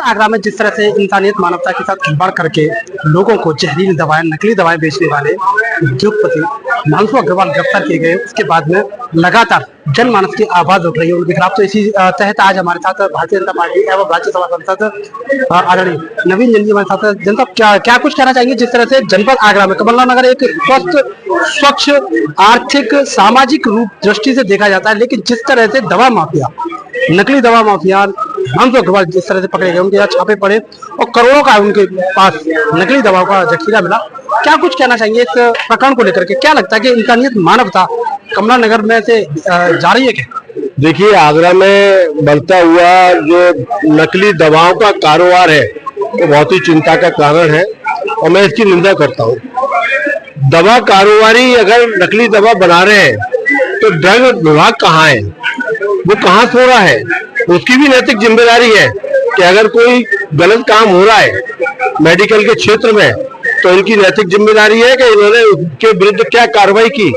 आगरा में जिस तरह से इंसानियत मानवता के साथ खिलवाड़ करके लोगों को जहरीली दवाएं, नकली दवाएं बेचने वाले उद्योगपति मानसू अग्रवाल गिरफ्तार किए गए, उसके बाद में लगातार जनमानस की आवाज उठ रही है उनके खिलाफ। तो इसी तहत आज हमारे साथ भारतीय जनता पार्टी एवं राज्यसभा सांसद आदरणीय नवीन जैन जी हमारे साथ। जनता क्या कुछ कहना चाहेंगे जिस तरह से जनपद आगरा में कमलनाथ नगर एक स्वस्थ, स्वच्छ, आर्थिक, सामाजिक रूप दृष्टि से देखा जाता है, लेकिन जिस तरह से दवा माफिया, नकली दवा माफिया मानसू अग्रवाल जिस तरह से पकड़े गए, उनके यहाँ छापे पड़े और करोड़ों का उनके पास नकली दवाओं का जखीरा मिला, क्या कुछ कहना चाहेंगे इस प्रकरण को लेकर के? क्या लगता है कि इंसानियत मानवता कमलनाथ नगर में से जा रही है क्या? देखिए, आगरा में बढ़ता हुआ जो नकली दवाओं का कारोबार है वो बहुत ही चिंता का कारण है और मैं इसकी निंदा करता हूँ। दवा कारोबारी अगर नकली दवा बना रहे हैं तो ड्रग विभाग कहाँ है, वो कहाँ सो रहा है? उसकी भी नैतिक जिम्मेदारी है कि अगर कोई गलत काम हो रहा है मेडिकल के क्षेत्र में तो इनकी नैतिक जिम्मेदारी है कि इन्होंने उसके विरुद्ध क्या कार्रवाई की।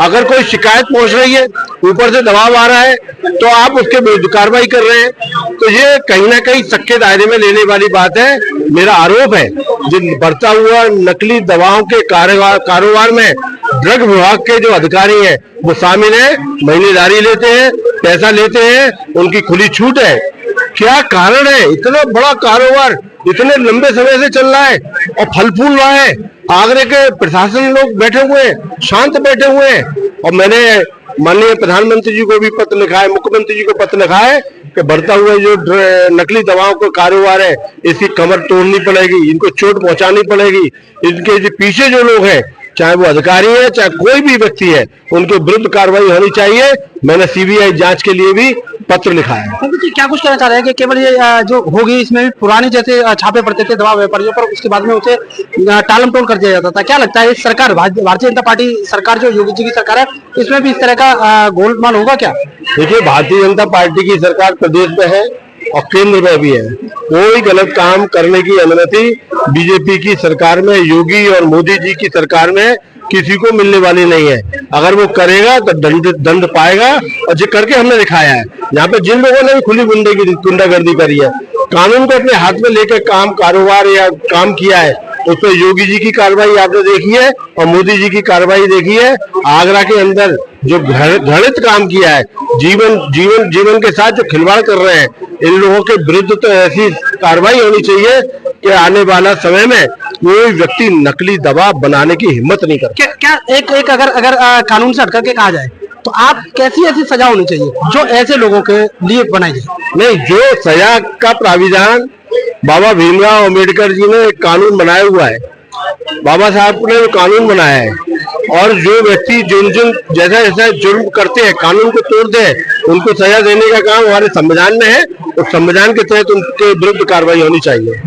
अगर कोई शिकायत पहुंच रही है, ऊपर से दबाव आ रहा है, तो आप उसके विरुद्ध कार्रवाई कर रहे हैं, तो ये कहीं ना कहीं शक के दायरे में लेने वाली बात है। मेरा आरोप है जिन बढ़ता हुआ नकली दवाओं के कारोबार में ड्रग विभाग के जो अधिकारी हैं वो शामिल है, महीनेदारी लेते हैं, पैसा लेते हैं, उनकी खुली छूट है। क्या कारण है? इतना बड़ा कारोबार इतने लंबे समय से चल रहा है और फल फूल रहा है। आगरे के प्रशासन लोग बैठे हुए हैं, शांत बैठे हुए हैं। और मैंने माननीय प्रधानमंत्री जी को भी पत्र लिखा है, मुख्यमंत्री जी को पत्र लिखा है कि बढ़ता हुआ जो नकली दवाओं का कारोबार है इसकी कमर तोड़नी पड़ेगी, इनको चोट पहुंचानी पड़ेगी। इनके जो पीछे जो लोग हैं, चाहे वो अधिकारी है चाहे कोई भी व्यक्ति है, उनके विरुद्ध कार्रवाई होनी चाहिए। मैंने सीबीआई जांच के लिए भी पत्र लिखा है। क्या कुछ कहना चाह रहे हैं कि केवल ये जो होगी इसमें भी पुरानी जैसे छापे पड़ते थे दवा व्यापारियों पर, उसके बाद में उसे टालम टोल कर दिया जाता था? क्या लगता है इस सरकार, भारतीय जनता पार्टी सरकार जो योगी जी की सरकार है, इसमें भी इस तरह का गोलमाल होगा क्या? देखिए, भारतीय जनता पार्टी की सरकार प्रदेश में है और केंद्र में भी है। कोई गलत काम करने की अनुमति बीजेपी की सरकार में, योगी और मोदी जी की सरकार में किसी को मिलने वाली नहीं है। अगर वो करेगा तो दंड पाएगा, और जो करके हमने दिखाया है। यहाँ पे जिन लोगों ने भी खुली गुंडागर्दी करी है, कानून को अपने हाथ में लेकर कारोबार या काम किया है, उस पर योगी जी की कार्रवाई आपने देखी है और मोदी जी की कार्रवाई देखी है। आगरा के अंदर जो घृणित काम किया है, जीवन के साथ जो खिलवाड़ कर रहे हैं, इन लोगों के विरुद्ध तो ऐसी कार्रवाई होनी चाहिए कि आने वाला समय में कोई व्यक्ति नकली दवा बनाने की हिम्मत नहीं करता। क्या एक अगर कानून से हटकर के कहा जाए तो आप कैसी ऐसी सजा होनी चाहिए जो ऐसे लोगों के लिए बनाई जाए? नहीं, जो सजा का प्राविधान बाबा भीमराव अम्बेडकर जी ने एक कानून बनाया हुआ है, बाबा साहब ने वो कानून बनाया है, और जो व्यक्ति जिन जैसा जुर्म करते हैं, कानून को तोड़ते हैं, उनको सजा देने का काम हमारे संविधान में है। उस संविधान के तहत उनके विरुद्ध कार्रवाई होनी चाहिए।